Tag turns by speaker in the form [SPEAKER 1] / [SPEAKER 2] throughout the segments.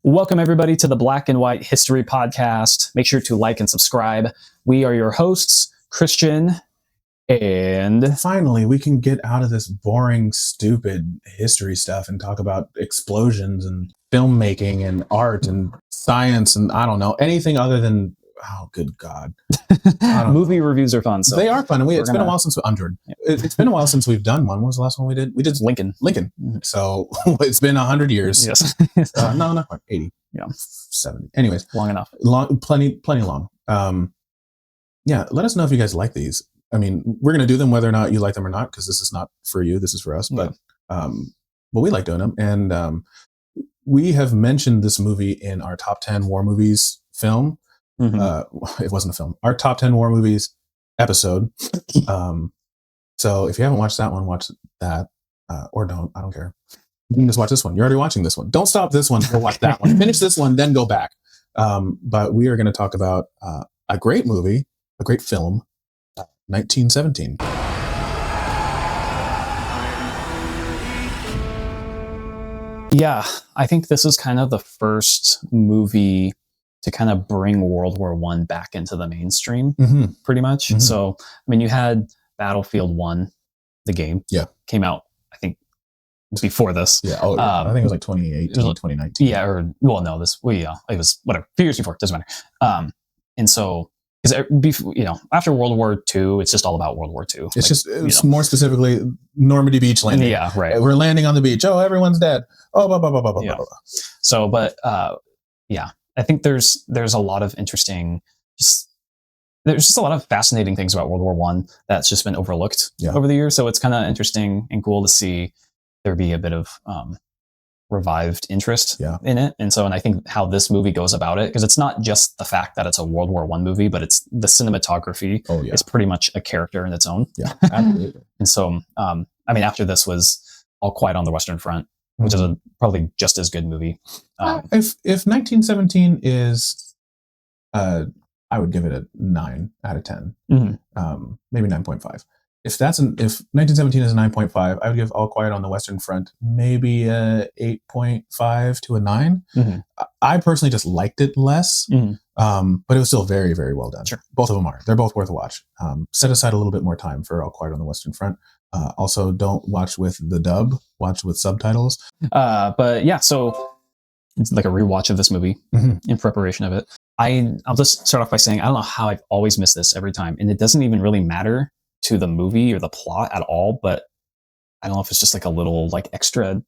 [SPEAKER 1] Welcome, everybody, to the Black and White History Podcast. Make sure to like and subscribe. We are your hosts, Christian, and
[SPEAKER 2] finally, we can get out of this boring, stupid history stuff and talk about explosions and filmmaking and art and science and I don't know, anything other than, oh, good God.
[SPEAKER 1] Movie reviews are fun. So
[SPEAKER 2] they are fun. And it's been a while since it's been a while since we've done one. What was the last one we did? We did
[SPEAKER 1] Lincoln.
[SPEAKER 2] Mm-hmm. So it's been 100 years.
[SPEAKER 1] Yes.
[SPEAKER 2] No, not quite. 80.
[SPEAKER 1] Yeah.
[SPEAKER 2] 70. Anyways.
[SPEAKER 1] Long enough.
[SPEAKER 2] Plenty long. Yeah. Let us know if you guys like these. I mean, we're going to do them whether or not you like them or not, because this is not for you. This is for us. But we like doing them. And we have mentioned this movie in our top 10 war movies film. Mm-hmm. It wasn't a film. Our top 10 war movies episode. So if you haven't watched that one, watch that. Or don't. I don't care. You can just watch this one. You're already watching this one. Don't stop this one. Go watch that one. Finish this one, then go back. But we are going to talk about a great movie, a great film, 1917.
[SPEAKER 1] Yeah, I think this is kind of the first movie to kind of bring World War I back into the mainstream, pretty much. Mm-hmm. So, I mean, you had Battlefield 1, the game, came out, I think, before this.
[SPEAKER 2] Yeah, I think it was like 2018, 2019.
[SPEAKER 1] Yeah, it was whatever, a few years before, doesn't matter. And so, after World War II, it's just all about World War II.
[SPEAKER 2] It's more specifically Normandy Beach landing.
[SPEAKER 1] Yeah, right.
[SPEAKER 2] We're landing on the beach. Oh, everyone's dead. Oh, blah, blah, blah, blah, blah, blah.
[SPEAKER 1] So, but, I think there's a lot of interesting, there's just a lot of fascinating things about World War I that's just been overlooked over the years. So it's kind of interesting and cool to see there be a bit of revived interest in it. And I think how this movie goes about it, because it's not just the fact that it's a World War I movie, but it's the cinematography is pretty much a character in its own.
[SPEAKER 2] Yeah, absolutely.
[SPEAKER 1] And so, after this was All Quiet on the Western Front, which is a probably just as good movie.
[SPEAKER 2] If 1917 is, I would give it a 9 out of 10, maybe 9.5. If 1917 is a 9.5, I would give All Quiet on the Western Front maybe a 8.5 to a 9. I personally just liked it less, but it was still very, very well done.
[SPEAKER 1] Sure.
[SPEAKER 2] Both of them are. They're both worth a watch. Set aside a little bit more time for All Quiet on the Western Front. Also, don't watch with the dub. Watch with subtitles.
[SPEAKER 1] So it's like a rewatch of this movie in preparation of it. I'll just start off by saying I don't know how I've always missed this every time, and it doesn't even really matter to the movie or the plot at all. But I don't know if it's just like a little like extra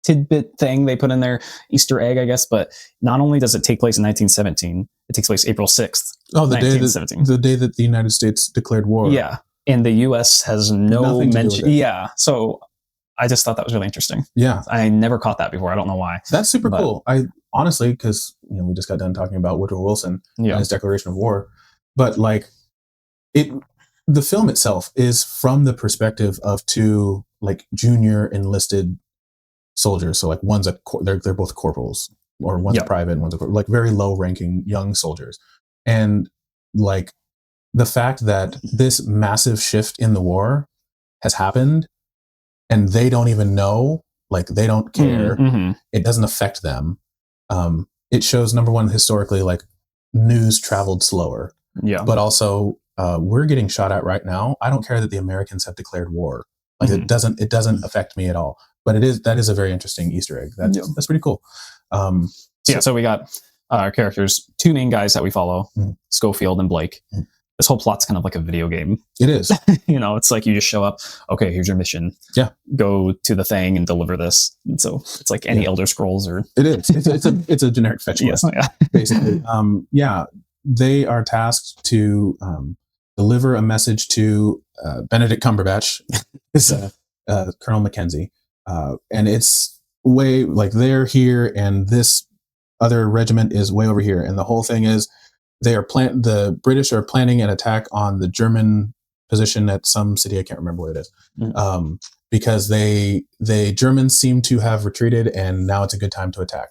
[SPEAKER 1] tidbit thing they put in there, Easter egg, I guess. But not only does it take place in 1917, it takes place April 6th.
[SPEAKER 2] Oh, the day that the United States declared war.
[SPEAKER 1] Yeah. And the U.S. has no mention. Yeah. So I just thought that was really interesting.
[SPEAKER 2] Yeah.
[SPEAKER 1] I never caught that before. I don't know why.
[SPEAKER 2] That's super cool. I honestly, because we just got done talking about Woodrow Wilson and his declaration of war. But the film itself is from the perspective of two like junior enlisted soldiers. So like one's they're both corporals, or one's a private and one's a like very low ranking young soldiers. And like, the fact that this massive shift in the war has happened and they don't even know, like they don't care, it doesn't affect them. It shows, number one, historically, like news traveled slower. Yeah. But also, we're getting shot at right now. I don't care that the Americans have declared war. Like it doesn't affect me at all. But that is a very interesting Easter egg. That's pretty cool.
[SPEAKER 1] So we got our characters, two main guys that we follow, Schofield and Blake. This whole plot's kind of like a video game.
[SPEAKER 2] It is.
[SPEAKER 1] It's like you just show up. Okay, here's your mission. Yeah. Go to the thing and deliver this. And so it's like any Elder Scrolls or.
[SPEAKER 2] It is. It's a generic fetch quest. Basically. They are tasked to deliver a message to Benedict Cumberbatch, Colonel Mackenzie, and it's way like they're here and this other regiment is way over here, and the whole thing is. The British are planning an attack on the German position at some city. I can't remember what it is. Because the Germans seem to have retreated and now it's a good time to attack.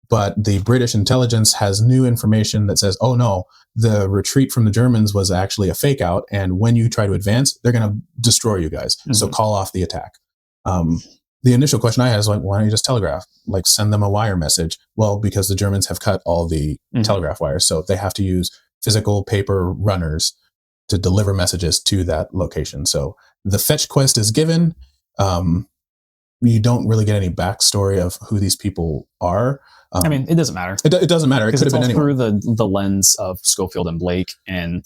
[SPEAKER 2] But the British intelligence has new information that says, oh no, the retreat from the Germans was actually a fake out. And when you try to advance, they're going to destroy you guys. So call off the attack. the initial question I had is like, why don't you just telegraph? Like, send them a wire message. Well, because the Germans have cut all the telegraph wires, so they have to use physical paper runners to deliver messages to that location. So the fetch quest is given. You don't really get any backstory of who these people are.
[SPEAKER 1] I mean, it doesn't matter.
[SPEAKER 2] It doesn't matter. It could have been anyone.
[SPEAKER 1] Through the lens of Schofield and Blake, and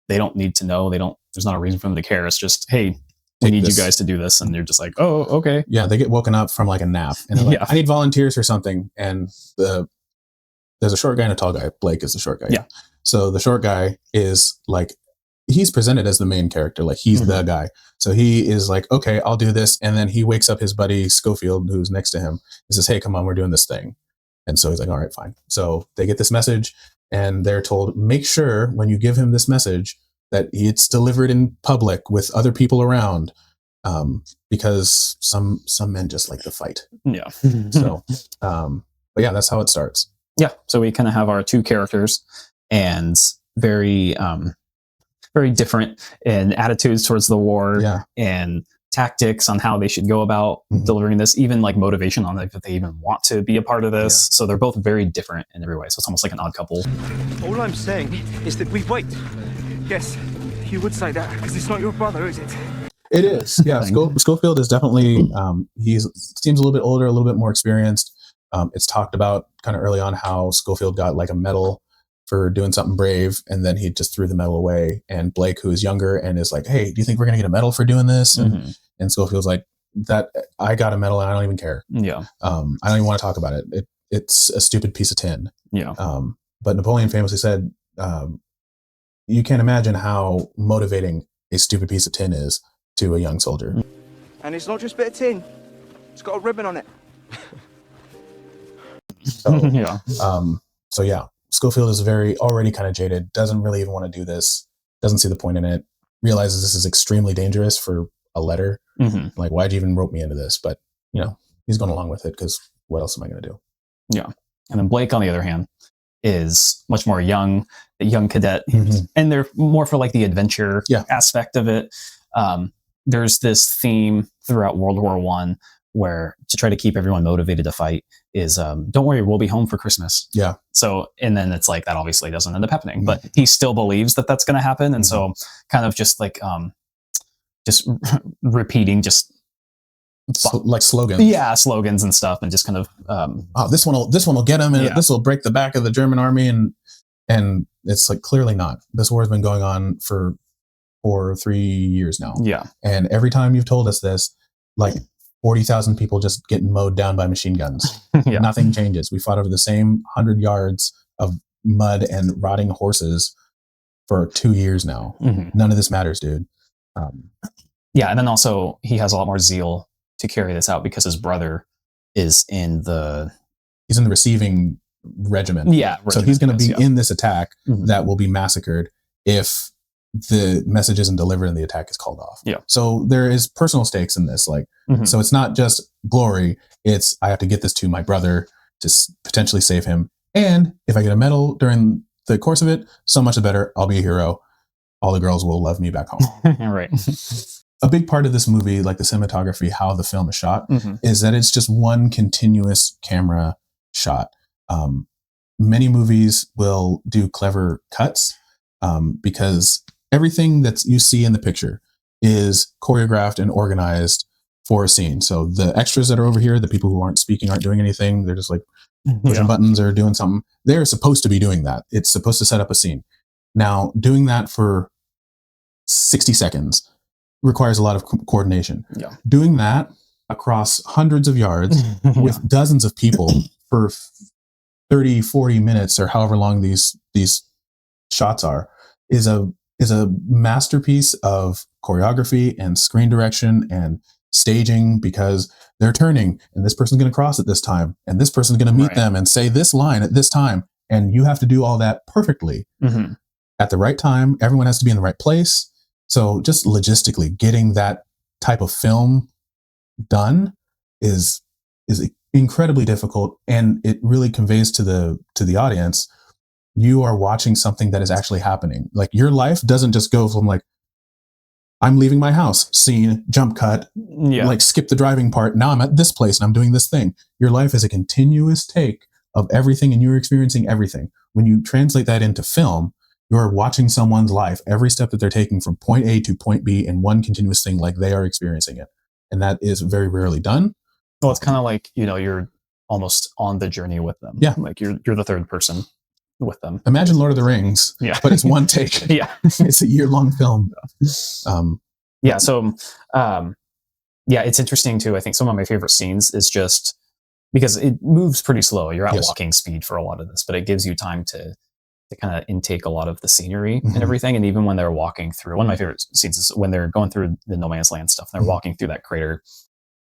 [SPEAKER 1] they don't need to know. There's not a reason for them to care. It's just, hey, we need you guys to do this, and you're just like, oh, okay.
[SPEAKER 2] Yeah, they get woken up from like a nap, and they're like, I need volunteers for something. And there's a short guy and a tall guy. Blake is the short guy.
[SPEAKER 1] Yeah.
[SPEAKER 2] So the short guy is like, he's presented as the main character, like he's the guy. So he is like, okay, I'll do this. And then he wakes up his buddy Schofield, who's next to him, and says, hey, come on, we're doing this thing. And so he's like, all right, fine. So they get this message, and they're told, make sure when you give him this message that it's delivered in public with other people around, because some men just like to fight.
[SPEAKER 1] Yeah.
[SPEAKER 2] So, but yeah, that's how it starts.
[SPEAKER 1] Yeah. So we kind of have our two characters, and very different in attitudes towards the war, and tactics on how they should go about delivering this, even like motivation on if they even want to be a part of this. So they're both very different in every way. So it's almost like an odd couple.
[SPEAKER 3] All I'm saying is that we wait. Yes, you would say that because it's not your brother, is it?
[SPEAKER 2] It is. Yeah. Schofield is definitely, he seems a little bit older, a little bit more experienced. It's talked about kind of early on how Schofield got like a medal for doing something brave, and then he just threw the medal away. And Blake, who is younger and is like, hey, do you think we're going to get a medal for doing this? And Schofield's like, that I got a medal and I don't even care.
[SPEAKER 1] Yeah.
[SPEAKER 2] I don't even want to talk about it. It's a stupid piece of tin.
[SPEAKER 1] Yeah.
[SPEAKER 2] But Napoleon famously said, you can't imagine how motivating a stupid piece of tin is to a young soldier.
[SPEAKER 3] And it's not just a bit of tin. It's got a ribbon on it.
[SPEAKER 2] So yeah, Schofield is already kind of jaded, doesn't really even want to do this, doesn't see the point in it, realizes this is extremely dangerous for a letter. Like, why'd you even rope me into this? But, he's going along with it because what else am I going to do?
[SPEAKER 1] Yeah. And then Blake, on the other hand, is much more young, a young cadet. And they're more for like the adventure aspect of it. There's this theme throughout World War I where, to try to keep everyone motivated to fight, is don't worry, we'll be home for Christmas.
[SPEAKER 2] Yeah.
[SPEAKER 1] So, and then it's like, that obviously doesn't end up happening, but he still believes that that's going to happen. And so kind of just like, just repeating
[SPEAKER 2] like slogans.
[SPEAKER 1] Yeah, slogans and stuff, and just kind of
[SPEAKER 2] this one will get him, and this will break the back of the German army, and it's like, clearly not. This war has been going on for 3 years now.
[SPEAKER 1] Yeah.
[SPEAKER 2] And every time you've told us this, like 40,000 people just getting mowed down by machine guns. Nothing changes. We fought over the same 100 yards of mud and rotting horses for 2 years now. None of this matters, dude.
[SPEAKER 1] And then also he has a lot more zeal to carry this out because his brother is in the
[SPEAKER 2] receiving regiment. So he's going to be in this attack that will be massacred if the message isn't delivered and the attack is called off. So there is personal stakes in this. Like, so it's not just glory. It's, I have to get this to my brother to potentially save him. And if I get a medal during the course of it, so much the better. I'll be a hero. All the girls will love me back home.
[SPEAKER 1] Right.
[SPEAKER 2] A big part of this movie, like the cinematography, how the film is shot, is that it's just one continuous camera shot. Many movies will do clever cuts because everything that you see in the picture is choreographed and organized for a scene. So the extras that are over here, the people who aren't speaking, aren't doing anything, they're just like pushing buttons or doing something. They're supposed to be doing that. It's supposed to set up a scene. Now, doing that for 60 seconds requires a lot of coordination. Doing that across hundreds of yards with dozens of people for 30, 40 minutes or however long these shots are is a masterpiece of choreography and screen direction and staging, because they're turning and this person's going to cross at this time and this person's going to meet them and say this line at this time. And you have to do all that perfectly at the right time. Everyone has to be in the right place. So just logistically getting that type of film done is incredibly difficult. And it really conveys to the audience, you are watching something that is actually happening. Like, your life doesn't just go from like I'm leaving my house, scene, jump cut, like skip the driving part. Now I'm at this place and I'm doing this thing. Your life is a continuous take of everything and you're experiencing everything. When you translate that into film, you're watching someone's life, every step that they're taking from point A to point B in one continuous thing, like they are experiencing it. And that is very rarely done.
[SPEAKER 1] Well, it's kind of like, you're almost on the journey with them.
[SPEAKER 2] Yeah.
[SPEAKER 1] Like you're the third person with them.
[SPEAKER 2] Imagine Lord of the Rings, but it's one take.
[SPEAKER 1] Yeah.
[SPEAKER 2] It's a year-long film.
[SPEAKER 1] So, it's interesting too. I think some of my favorite scenes is just because it moves pretty slow. You're at walking speed for a lot of this, but it gives you time to kind of intake a lot of the scenery and everything. And even when they're walking through, one of my favorite scenes is when they're going through the no man's land stuff, and they're walking through that crater,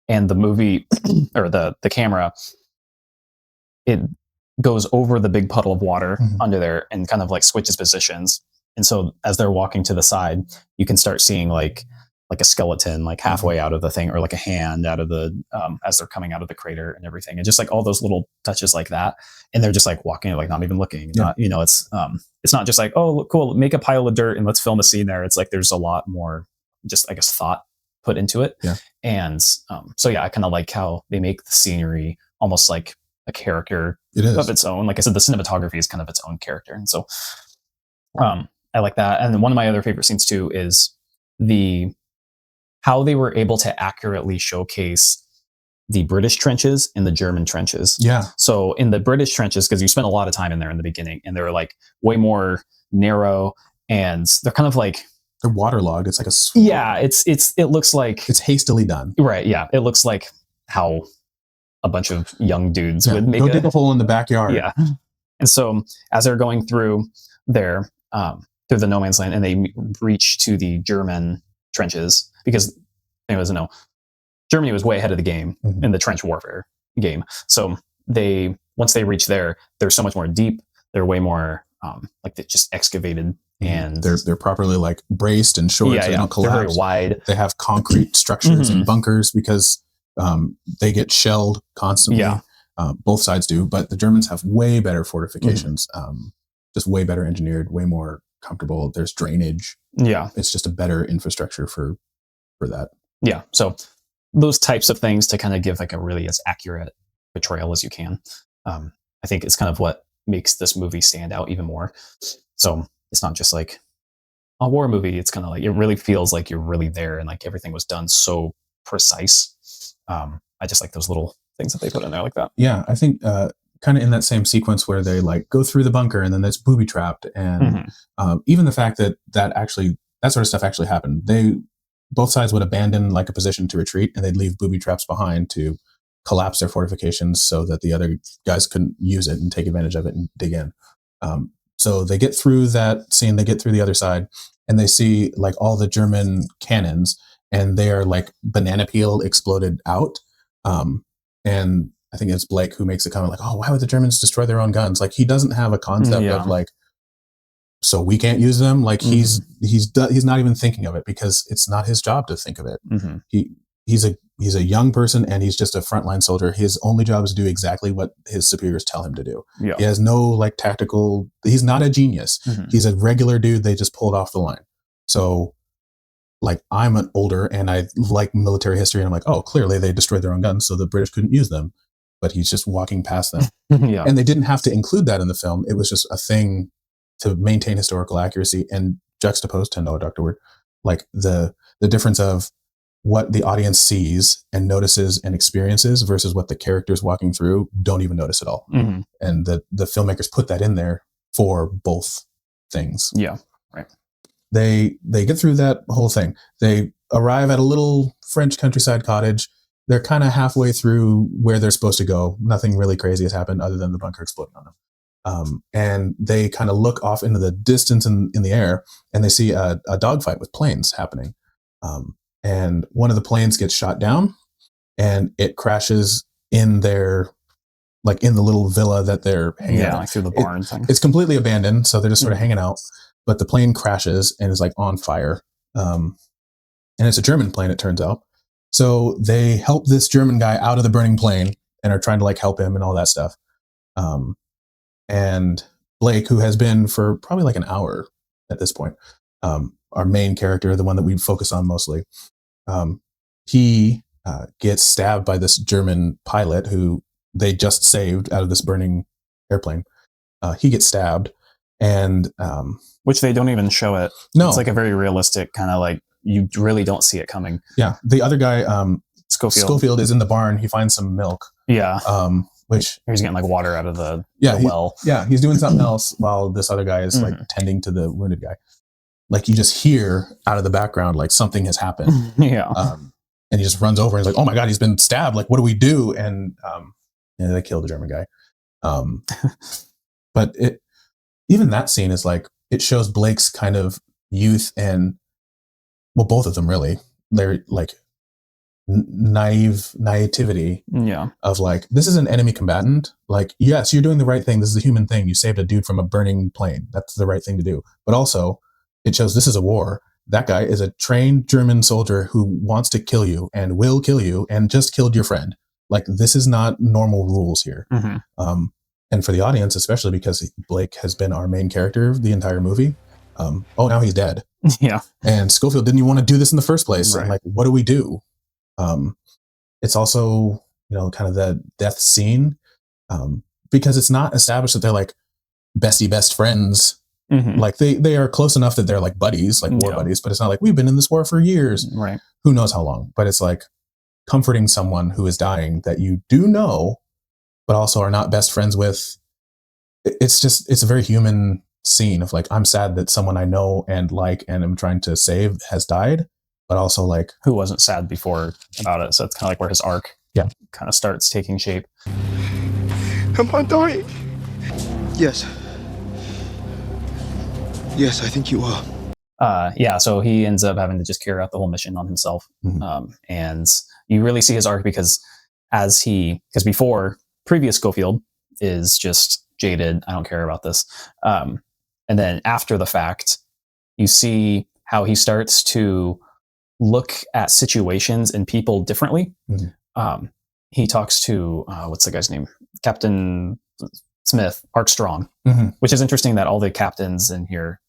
[SPEAKER 1] and the movie or the camera, it goes over the big puddle of water under there and kind of like switches positions. And so as they're walking to the side, you can start seeing like a skeleton, like halfway out of the thing, or like a hand out of the, as they're coming out of the crater and everything. And just like all those little touches like that. And they're just like walking, like not even looking, not, it's not just like, oh, cool, make a pile of dirt and let's film a scene there. It's like, there's a lot more just, I guess, thought put into it.
[SPEAKER 2] Yeah.
[SPEAKER 1] And I kind of like how they make the scenery almost like a character of its own. Like I said, the cinematography is kind of its own character. And so I like that. And then one of my other favorite scenes too is how they were able to accurately showcase the British trenches and the German trenches.
[SPEAKER 2] Yeah.
[SPEAKER 1] So in the British trenches, because you spent a lot of time in there in the beginning, and they're like way more narrow, and they're kind of like,
[SPEAKER 2] they're waterlogged. It's like a swamp.
[SPEAKER 1] Yeah, it looks like
[SPEAKER 2] it's hastily done.
[SPEAKER 1] Right. Yeah. It looks like how a bunch of young dudes would make
[SPEAKER 2] dig a hole in the backyard.
[SPEAKER 1] Yeah. And so as they're going through there, through the no man's land, and they reach to the German trenches, because Germany was way ahead of the game in the trench warfare game. So once they reach there, they're so much more deep. They're way more like they just excavated, and
[SPEAKER 2] they're properly like braced and shored, so they don't collapse.
[SPEAKER 1] They're very wide.
[SPEAKER 2] They have concrete structures and bunkers because they get shelled constantly.
[SPEAKER 1] Yeah.
[SPEAKER 2] Both sides do, but the Germans have way better fortifications, just way better engineered, way more comfortable. There's drainage.
[SPEAKER 1] Yeah.
[SPEAKER 2] It's just a better infrastructure for that.
[SPEAKER 1] Yeah. So those types of things to kind of give like a really as accurate portrayal as you can. I think it's kind of what makes this movie stand out even more. So it's not just like a war movie. It's kind of like, it really feels like you're really there, and like everything was done so precise. I just like those little things that they put in there like that.
[SPEAKER 2] Yeah. I think, kind of in that same sequence where they like go through the bunker and then it's booby trapped, and even the fact that sort of stuff actually happened. Both sides would abandon like a position to retreat, and they'd leave booby traps behind to collapse their fortifications so that the other guys couldn't use it and take advantage of it and dig in. So they get through that scene, they get through the other side, and they see like all the German cannons, and they are like banana peel exploded out. And I think it's Blake who makes a comment like, oh, why would the Germans destroy their own guns? Like he doesn't have a concept of like, so we can't use them. Like he's not even thinking of it, because it's not his job to think of it. He's a young person, and he's just a frontline soldier. His only job is to do exactly what his superiors tell him to do.
[SPEAKER 1] Yeah.
[SPEAKER 2] He has no like tactical, he's not a genius. He's a regular dude they just pulled off the line. So like I'm an older and I like military history, and I'm like, oh, clearly they destroyed their own guns so the British couldn't use them. But he's just walking past them. And they didn't have to include that in the film. It was just a thing to maintain historical accuracy and juxtapose $10 Dr. Word, like the difference of what the audience sees and notices and experiences versus what the characters walking through don't even notice at all. And the filmmakers put that in there for both things.
[SPEAKER 1] Yeah. Right.
[SPEAKER 2] They get through that whole thing. They arrive at a little French countryside cottage. They're kind of halfway through where they're supposed to go. Nothing really crazy has happened other than the bunker exploding on them. And they kind of look off into the distance in the air, and they see a dogfight with planes happening. And one of the planes gets shot down, and it crashes in their, like in the little villa that they're hanging out.
[SPEAKER 1] Like through the barn thing.
[SPEAKER 2] It's completely abandoned, so they're just sort of hanging out. But the plane crashes and is like on fire. And it's a German plane, it turns out. So they help this German guy out of the burning plane and are trying to like help him and all that stuff. And Blake, who has been for probably like an hour at this point, our main character, the one that we focus on mostly, he gets stabbed by this German pilot who they just saved out of this burning airplane. He gets stabbed, and
[SPEAKER 1] which they don't even show it.
[SPEAKER 2] No,
[SPEAKER 1] it's like a very realistic kind of like, you really don't see it coming.
[SPEAKER 2] Yeah, the other guy,
[SPEAKER 1] Schofield
[SPEAKER 2] is in the barn. He finds some milk.
[SPEAKER 1] Yeah,
[SPEAKER 2] which
[SPEAKER 1] he's getting like water out of the well.
[SPEAKER 2] He's doing something else while this other guy is like tending to the wounded guy. Like you just hear out of the background like something has happened.
[SPEAKER 1] Yeah.
[SPEAKER 2] And he just runs over and he's like, "Oh my god, he's been stabbed! Like, what do we do?" And they kill the German guy. But even that scene is like, it shows Blake's kind of youth and, well, both of them really. They're like naivety.
[SPEAKER 1] Yeah.
[SPEAKER 2] Of like, this is an enemy combatant. Like, yes, you're doing the right thing. This is a human thing. You saved a dude from a burning plane. That's the right thing to do. But also, it shows this is a war. That guy is a trained German soldier who wants to kill you and will kill you and just killed your friend. Like, this is not normal rules here. And for the audience, especially because Blake has been our main character the entire movie. Now he's dead.
[SPEAKER 1] Yeah.
[SPEAKER 2] And Schofield didn't even want to do this in the first place.
[SPEAKER 1] Right.
[SPEAKER 2] And like, what do we do? It's also, kind of the death scene, because it's not established that they're like best friends. Like they are close enough that they're like buddies, like war buddies, but it's not like we've been in this war for years.
[SPEAKER 1] Right.
[SPEAKER 2] Who knows how long, but it's like comforting someone who is dying that you do know, but also are not best friends with. It's a very human scene of like, I'm sad that someone I know and like, and I'm trying to save has died, but also like,
[SPEAKER 1] who wasn't sad before about it. So it's kind of like where his arc kind of starts taking shape.
[SPEAKER 3] Am I dying? Yes. Yes, I think you are.
[SPEAKER 1] So he ends up having to just carry out the whole mission on himself. And you really see his arc because before, previous Schofield is just jaded. I don't care about this. And then after the fact, you see how he starts to look at situations and people differently. He talks to, what's the guy's name? Captain Smith, Armstrong, which is interesting that all the captains in here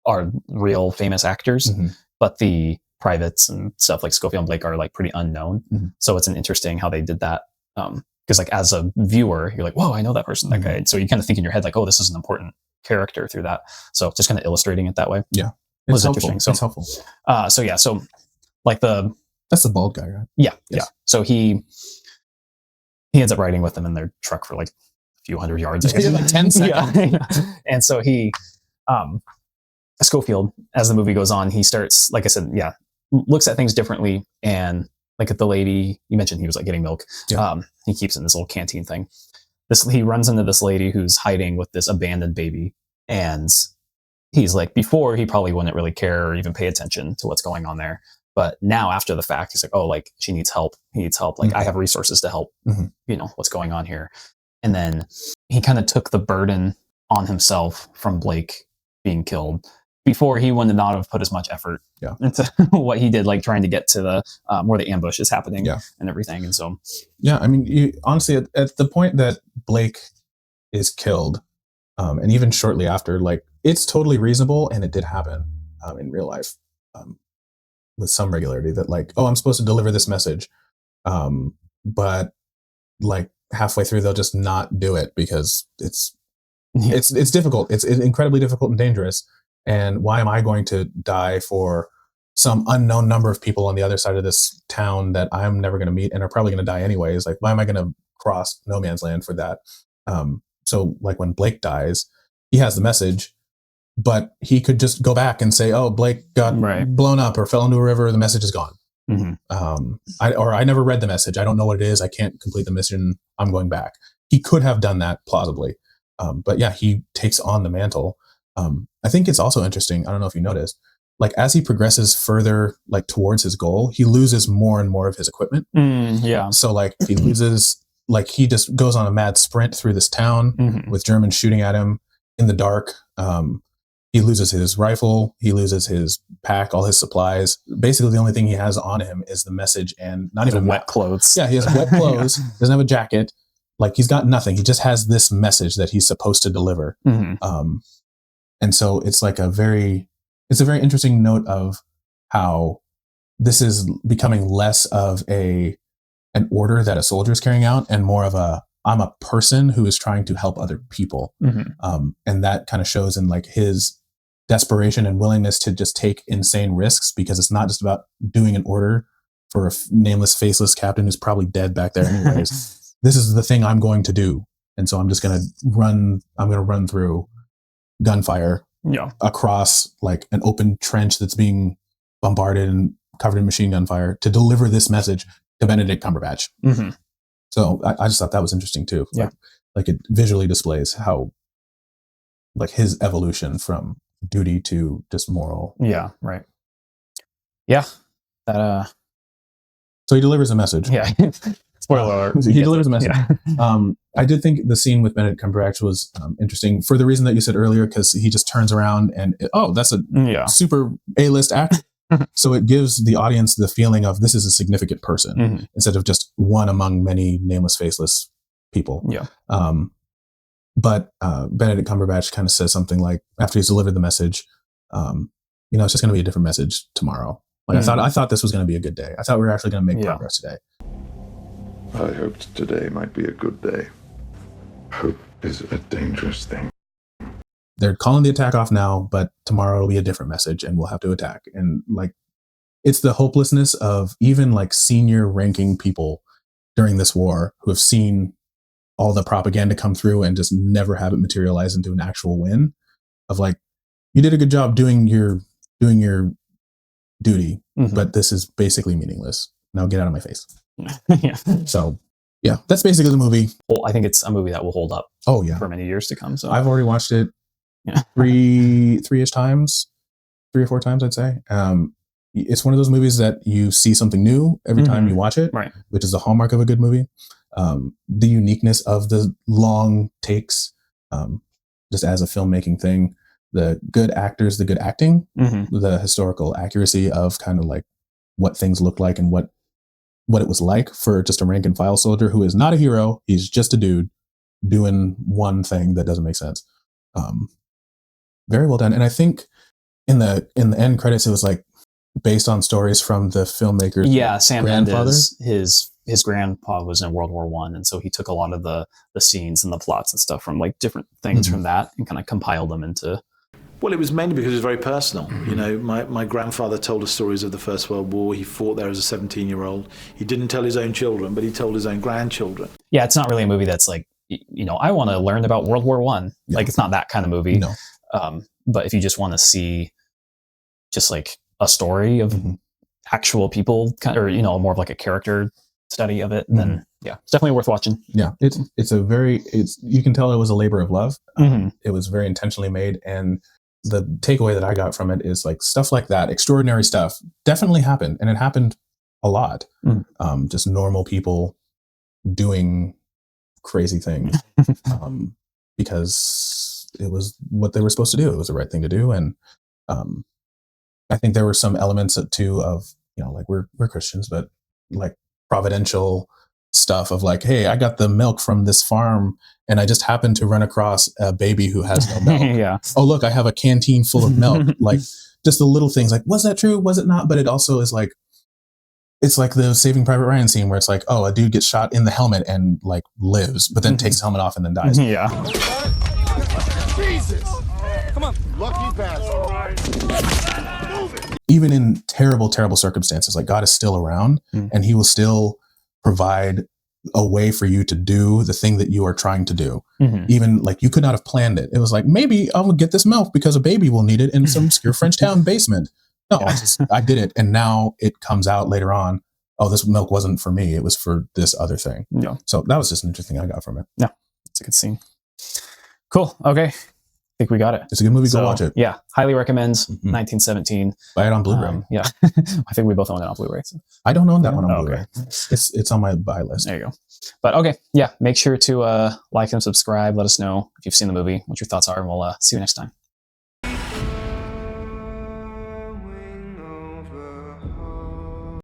[SPEAKER 1] are real famous actors, but the privates and stuff like Schofield and Blake are like pretty unknown. So it's an interesting how they did that. Because like as a viewer, you're like, whoa, I know that person, that guy. And so you kind of think in your head like, oh, this is an important character through that. So just kind of illustrating it that way.
[SPEAKER 2] Yeah.
[SPEAKER 1] It's interesting. So
[SPEAKER 2] it's helpful.
[SPEAKER 1] So like
[SPEAKER 2] that's the bald guy, right?
[SPEAKER 1] Yeah. Yes. Yeah. So he ends up riding with them in their truck for like a few hundred yards, I guess.
[SPEAKER 2] Like 10 seconds.
[SPEAKER 1] And so he, Schofield, as the movie goes on, he starts, like I said, looks at things differently. And like at the lady, you mentioned he was like getting milk. Yeah. He keeps in this little canteen thing. He runs into this lady who's hiding with this abandoned baby. And he's like, before he probably wouldn't really care or even pay attention to what's going on there. But now after the fact, he's like, oh, like she needs help. He needs help. Like I have resources to help, what's going on here. And then he kind of took the burden on himself from Blake being killed. Before he would not have put as much effort into what he did, like trying to get to the where the ambush is happening and everything. And so,
[SPEAKER 2] I mean, honestly, at the point that Blake is killed, and even shortly after, like it's totally reasonable, and it did happen in real life with some regularity. That like, oh, I'm supposed to deliver this message, but like halfway through, they'll just not do it because it's difficult. It's incredibly difficult and dangerous. And why am I going to die for some unknown number of people on the other side of this town that I'm never going to meet and are probably going to die anyways? Like, why am I going to cross no man's land for that? So like when Blake dies, he has the message, but he could just go back and say, oh, Blake got blown up or fell into a river. The message is gone. I never read the message. I don't know what it is. I can't complete the mission. I'm going back. He could have done that plausibly. But yeah, he takes on the mantle. I think it's also interesting. I don't know if you noticed, like as he progresses further, like towards his goal, he loses more and more of his equipment. So like he loses, like he just goes on a mad sprint through this town with Germans shooting at him in the dark. He loses his rifle. He loses his pack, all his supplies. Basically, the only thing he has on him is the message and not even
[SPEAKER 1] wet clothes.
[SPEAKER 2] Yeah, he has wet clothes. Doesn't have a jacket. Like he's got nothing. He just has this message that he's supposed to deliver. And so it's like a very it's a very interesting note of how this is becoming less of an order that a soldier is carrying out and more of I'm a person who is trying to help other people. And that kind of shows in like his desperation and willingness to just take insane risks, because it's not just about doing an order for a nameless, faceless captain who's probably dead back there anyways. This is the thing I'm going to do. And so I'm just going to run through gunfire across like an open trench that's being bombarded and covered in machine gun fire to deliver this message to Benedict Cumberbatch. So I just thought that was interesting too. Like it visually displays how like his evolution from duty to just moral.
[SPEAKER 1] Yeah. Right. Yeah. That,
[SPEAKER 2] so he delivers a message.
[SPEAKER 1] Yeah. Spoiler alert.
[SPEAKER 2] He delivers a message. I did think the scene with Benedict Cumberbatch was interesting for the reason that you said earlier, because he just turns around and, that's a super A-list actor. So it gives the audience the feeling of this is a significant person instead of just one among many nameless, faceless people. But Benedict Cumberbatch kind of says something like, after he's delivered the message, it's just going to be a different message tomorrow. Like I thought this was going to be a good day. I thought we were actually going to make progress today.
[SPEAKER 4] I hoped today might be a good day. Hope is a dangerous thing.
[SPEAKER 2] They're calling the attack off now, but tomorrow will be a different message and we'll have to attack. And like, it's the hopelessness of even like senior ranking people during this war who have seen all the propaganda come through and just never have it materialize into an actual win, of like, you did a good job doing your duty, but this is basically meaningless. Now get out of my face. So yeah, that's basically the movie.
[SPEAKER 1] Well, I think it's a movie that will hold up for many years to come. So
[SPEAKER 2] I've already watched it three-ish times, 3 or 4 times, I'd say. It's one of those movies that you see something new every time you watch it, which is a hallmark of a good movie. The uniqueness of the long takes, just as a filmmaking thing, the good actors, the good acting, the historical accuracy of kind of like what things look like and what it was like for just a rank and file soldier who is not a hero. He's just a dude doing one thing that doesn't make sense. Very well done. And I think in the end credits, it was like based on stories from the filmmaker's
[SPEAKER 1] Sam
[SPEAKER 2] grandfather.
[SPEAKER 1] Mendes, his grandpa was in World War I, and so he took a lot of the scenes and the plots and stuff from like different things from that and kind of compiled them into.
[SPEAKER 5] Well, it was mainly because it was very personal. You know, my grandfather told us stories of the First World War. He fought there as a 17-year-old. He didn't tell his own children, but he told his own grandchildren.
[SPEAKER 1] Yeah, it's not really a movie that's like, I want to learn about World War I. Like, it's not that kind of movie.
[SPEAKER 2] No.
[SPEAKER 1] But if you just want to see just like a story of actual people, or more of like a character study of it, then it's definitely worth watching.
[SPEAKER 2] Yeah, it's you can tell it was a labor of love. It was very intentionally made, and the takeaway that I got from it is like stuff like that, extraordinary stuff, definitely happened, and it happened a lot. Just normal people doing crazy things because it was what they were supposed to do. It was the right thing to do, and I think there were some elements too of like we're Christians, but like providential stuff of like, hey, I got the milk from this farm and I just happened to run across a baby who has no milk. Oh, look, I have a canteen full of milk. Like just the little things like, was that true? Was it not? But it also is like, it's like the Saving Private Ryan scene where it's like, oh, a dude gets shot in the helmet and like lives, but then takes his helmet off and then dies.
[SPEAKER 3] Jesus! Come on, lucky bastard.
[SPEAKER 2] Even in terrible, terrible circumstances, like God is still around and he will still provide a way for you to do the thing that you are trying to do. Even like you could not have planned it. It was like, maybe I will get this milk because a baby will need it in some obscure French town basement. No, I did it. And now it comes out later on, oh, this milk wasn't for me. It was for this other thing. So that was just an interesting thing I got from it.
[SPEAKER 1] Yeah, it's a good scene. Cool. Okay. I think we got it.
[SPEAKER 2] It's a good movie. Go watch it.
[SPEAKER 1] Yeah. Highly recommends. 1917.
[SPEAKER 2] Buy it on Blu-ray.
[SPEAKER 1] Yeah. I think we both own it on Blu-ray. So.
[SPEAKER 2] I don't own that one on Blu-ray. It's on my buy list.
[SPEAKER 1] There you go. But okay. Yeah. Make sure to like and subscribe. Let us know if you've seen the movie, what your thoughts are, and we'll see you next time.